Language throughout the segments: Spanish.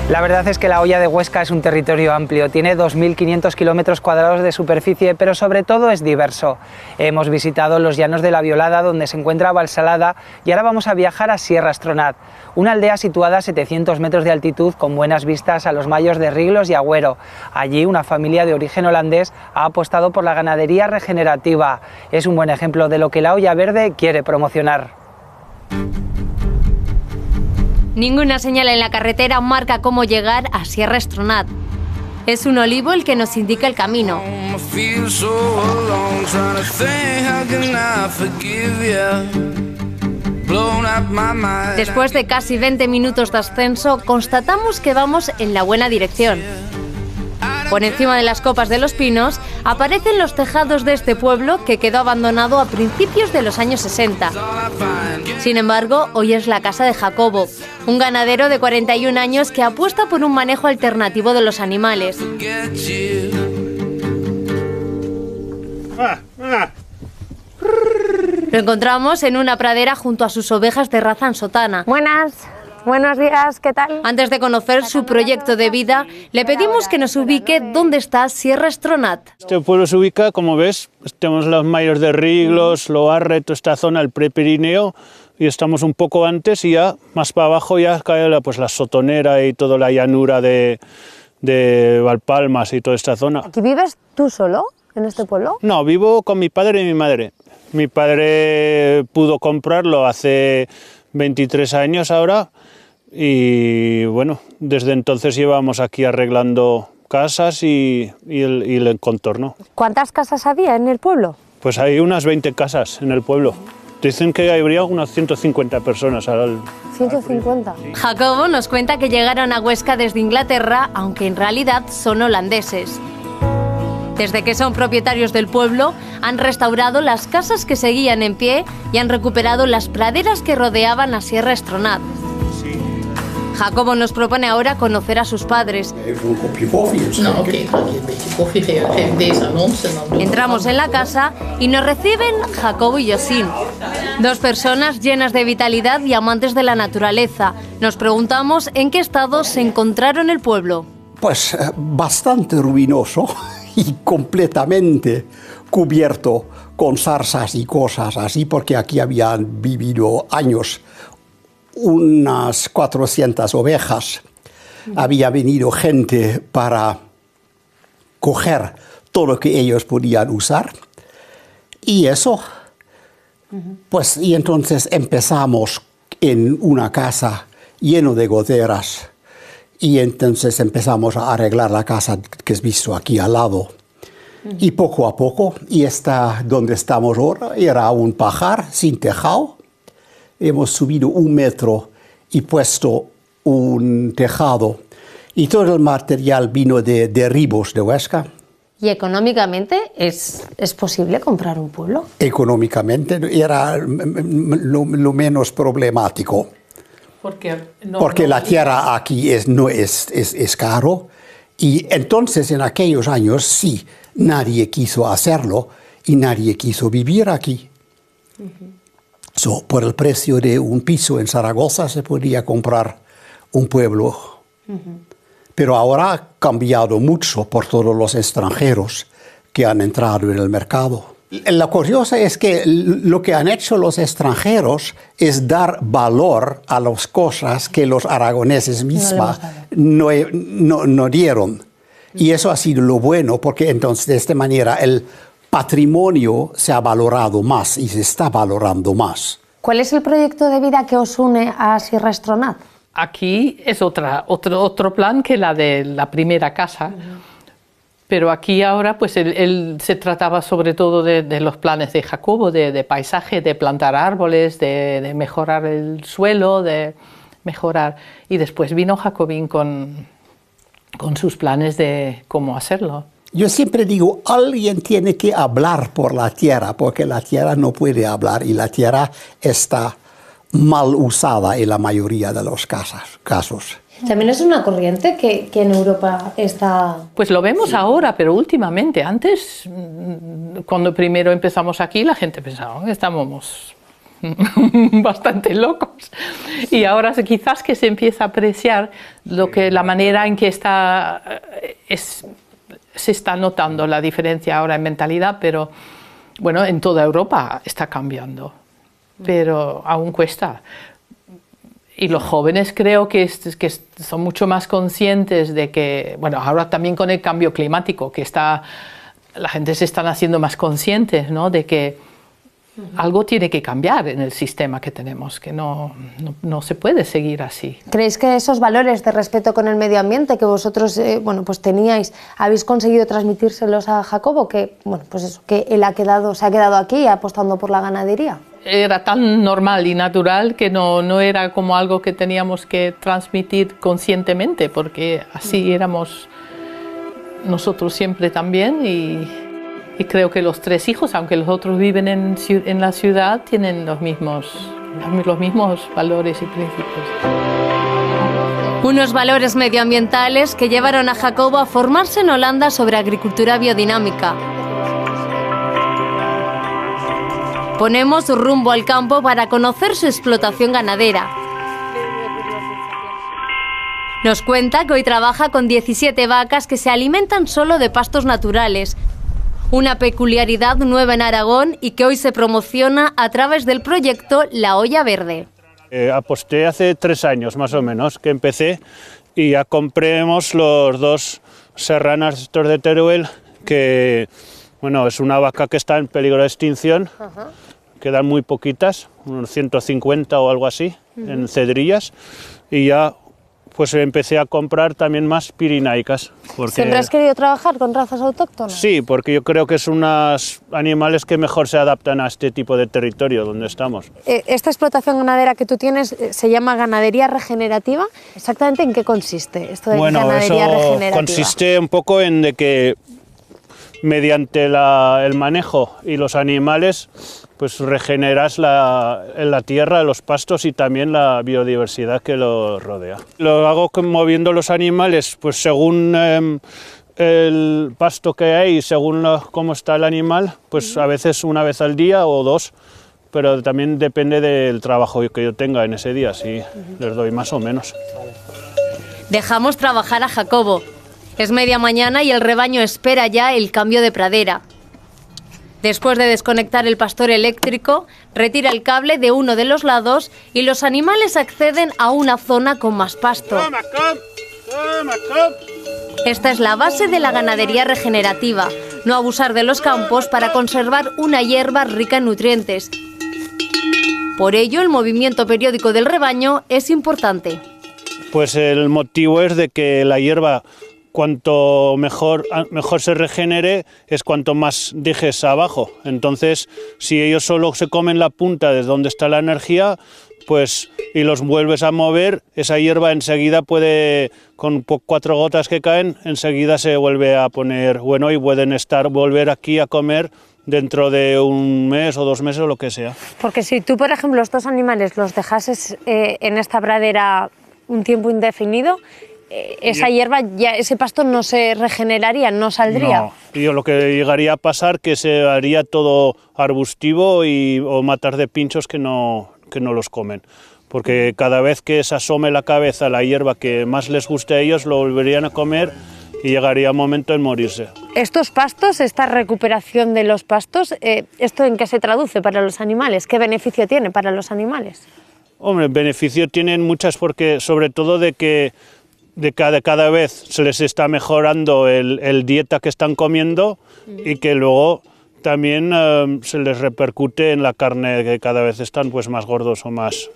La verdad es que la Hoya de Huesca es un territorio amplio, tiene 2.500 kilómetros cuadrados de superficie, pero sobre todo es diverso. Hemos visitado los llanos de la Violada, donde se encuentra Valsalada, y ahora vamos a viajar a Sierra Estronat, una aldea situada a 700 metros de altitud con buenas vistas a los mayos de Riglos y Agüero. Allí una familia de origen holandés ha apostado por la ganadería regenerativa. Es un buen ejemplo de lo que la Hoya Verde quiere promocionar. Ninguna señal en la carretera marca cómo llegar a Sierra Estronat. Es un olivo el que nos indica el camino. Después de casi 20 minutos de ascenso, constatamos que vamos en la buena dirección. Por encima de las copas de los pinos aparecen los tejados de este pueblo que quedó abandonado a principios de los años 60. Sin embargo, hoy es la casa de Jacobo, un ganadero de 41 años que apuesta por un manejo alternativo de los animales. Lo encontramos en una pradera junto a sus ovejas de raza ansotana. Buenos días, ¿qué tal? Antes de conocer su proyecto de vida, le pedimos que nos ubique dónde está Sierra Estronat. Este pueblo se ubica, como ves, tenemos los mayos de Riglos, Loarre, toda esta zona, el Prepirineo, y estamos un poco antes y ya más para abajo ya cae la Sotonera y toda la llanura de Valpalmas y toda esta zona. ¿Aquí vives tú solo en este pueblo? No, vivo con mi padre y mi madre. Mi padre pudo comprarlo hace 23 años ahora. Y bueno, desde entonces llevamos aquí arreglando casas y el contorno. ¿Cuántas casas había en el pueblo? Pues hay unas 20 casas en el pueblo. Dicen que habría unas 150 personas. 150. Jacobo nos cuenta que llegaron a Huesca desde Inglaterra, aunque en realidad son holandeses. Desde que son propietarios del pueblo, han restaurado las casas que seguían en pie y han recuperado las praderas que rodeaban a Sierra Estronat. Jacobo nos propone ahora conocer a sus padres. Entramos en la casa y nos reciben Jacobo y Josín, dos personas llenas de vitalidad y amantes de la naturaleza. Nos preguntamos en qué estado se encontraron el pueblo. Pues bastante ruinoso y completamente cubierto con zarzas y cosas así, porque aquí habían vivido años unas 400 ovejas. Había venido gente para coger todo lo que ellos podían usar. Y eso, pues, y entonces empezamos en una casa lleno de goteras. Y entonces empezamos a arreglar la casa que has visto aquí al lado. Y poco a poco, y está donde estamos ahora, era un pajar sin tejado. Hemos subido 1 metro y puesto un tejado. Y todo el material vino de Ribos, de Huesca. ¿Y económicamente es posible comprar un pueblo? Económicamente era lo menos problemático. Porque la tierra aquí no es caro. Y entonces en aquellos años sí, nadie quiso hacerlo y nadie quiso vivir aquí. Por el precio de un piso en Zaragoza se podía comprar un pueblo. Pero ahora ha cambiado mucho por todos los extranjeros que han entrado en el mercado. Lo curioso es que lo que han hecho los extranjeros es dar valor a las cosas que los aragoneses mismos no dieron. Y eso ha sido lo bueno, porque entonces de esta manera el patrimonio se ha valorado más y se está valorando más. ¿Cuál es el proyecto de vida que os une a Sierra Estronat? Aquí es otro plan que la de la primera casa, pero aquí ahora pues él se trataba sobre todo de los planes de Jacobo, de paisaje, de plantar árboles, de mejorar el suelo, de mejorar. Y después vino Jacobín con sus planes de cómo hacerlo. Yo siempre digo, alguien tiene que hablar por la tierra, porque la tierra no puede hablar y la tierra está mal usada en la mayoría de los casos. También es una corriente que en Europa está... Pues lo vemos ahora, pero últimamente. Antes, cuando primero empezamos aquí, la gente pensaba que estábamos bastante locos. Y ahora quizás que se empieza a apreciar la manera en que se está notando la diferencia ahora en mentalidad, pero bueno, en toda Europa está cambiando, pero aún cuesta. Y los jóvenes creo que son mucho más conscientes de que, bueno, ahora también con el cambio climático, que la gente se están haciendo más conscientes, ¿no?, de que algo tiene que cambiar en el sistema que tenemos, que no se puede seguir así. ¿Creéis que esos valores de respeto con el medio ambiente que vosotros pues teníais, habéis conseguido transmitírselos a Jacobo? Que, bueno, pues eso, que él se ha quedado aquí apostando por la ganadería. Era tan normal y natural que no era como algo que teníamos que transmitir conscientemente, porque así éramos nosotros siempre también, y creo que los 3 hijos, aunque los otros viven en la ciudad, tienen los mismos valores y principios. Unos valores medioambientales que llevaron a Jacobo a formarse en Holanda sobre agricultura biodinámica. Ponemos rumbo al campo para conocer su explotación ganadera. Nos cuenta que hoy trabaja con 17 vacas que se alimentan solo de pastos naturales, una peculiaridad nueva en Aragón y que hoy se promociona a través del proyecto La Olla Verde. Aposté hace 3 años más o menos que empecé, y ya compramos los 2 serranas estos de Teruel, que bueno, es una vaca que está en peligro de extinción. Quedan muy poquitas, unos 150 o algo así, en cedrillas, y ya pues empecé a comprar también más pirinaicas. ¿Siempre has querido trabajar con razas autóctonas? Sí, porque yo creo que son unos animales que mejor se adaptan a este tipo de territorio donde estamos. Esta explotación ganadera que tú tienes se llama ganadería regenerativa. ¿Exactamente en qué consiste esto de ganadería regenerativa? Consiste un poco en de que mediante el manejo y los animales, pues regeneras la tierra, los pastos y también la biodiversidad que lo rodea. Lo hago moviendo los animales, pues según el pasto que hay, según cómo está el animal, pues a veces una vez al día o 2, pero también depende del trabajo que yo tenga en ese día, si les doy más o menos. Dejamos trabajar a Jacobo. Es media mañana y el rebaño espera ya el cambio de pradera. Después de desconectar el pastor eléctrico, retira el cable de uno de los lados y los animales acceden a una zona con más pasto. Esta es la base de la ganadería regenerativa, no abusar de los campos para conservar una hierba rica en nutrientes. Por ello, el movimiento periódico del rebaño es importante. Pues el motivo es de que la hierba, cuanto mejor se regenere, es cuanto más dejes abajo. Entonces, si ellos solo se comen la punta desde donde está la energía, pues, y los vuelves a mover, esa hierba enseguida puede, con 4 gotas que caen, enseguida se vuelve a poner bueno y pueden volver aquí a comer dentro de 1 mes o 2 meses o lo que sea. Porque si tú, por ejemplo, estos animales los dejases en esta pradera un tiempo indefinido, esa hierba, ese pasto no se regeneraría, no saldría. No, y lo que llegaría a pasar que se haría todo arbustivo o matar de pinchos que no los comen. Porque cada vez que se asome la cabeza la hierba que más les guste a ellos, lo volverían a comer y llegaría un momento en morirse. Estos pastos, esta recuperación de los pastos, ¿esto en qué se traduce para los animales? ¿Qué beneficio tiene para los animales? Hombre, beneficio tienen muchas, porque sobre todo de que cada vez se les está mejorando el dieta que están comiendo y que luego también se les repercute en la carne, que cada vez están pues más gordos o más.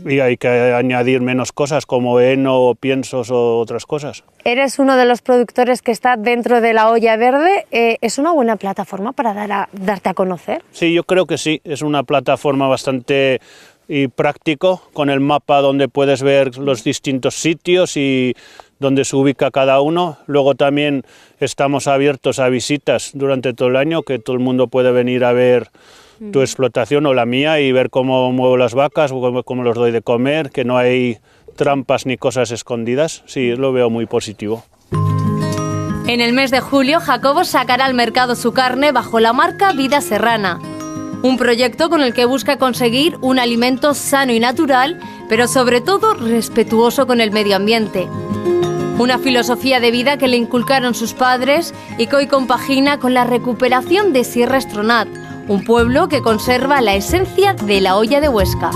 Y hay que añadir menos cosas como heno o piensos o otras cosas. Eres uno de los productores que está dentro de La Olla Verde. ¿Es una buena plataforma para darte a conocer? Sí, yo creo que sí. Es una plataforma bastante práctico, con el mapa donde puedes ver los distintos sitios y donde se ubica cada uno. Luego también estamos abiertos a visitas durante todo el año, que todo el mundo puede venir a ver tu explotación o la mía y ver cómo muevo las vacas, cómo los doy de comer, que no hay trampas ni cosas escondidas. Sí, lo veo muy positivo. En el mes de julio, Jacobo sacará al mercado su carne bajo la marca Vida Serrana. Un proyecto con el que busca conseguir un alimento sano y natural, pero sobre todo respetuoso con el medio ambiente. Una filosofía de vida que le inculcaron sus padres y que hoy compagina con la recuperación de Sierra Estronat, un pueblo que conserva la esencia de la olla de Huesca.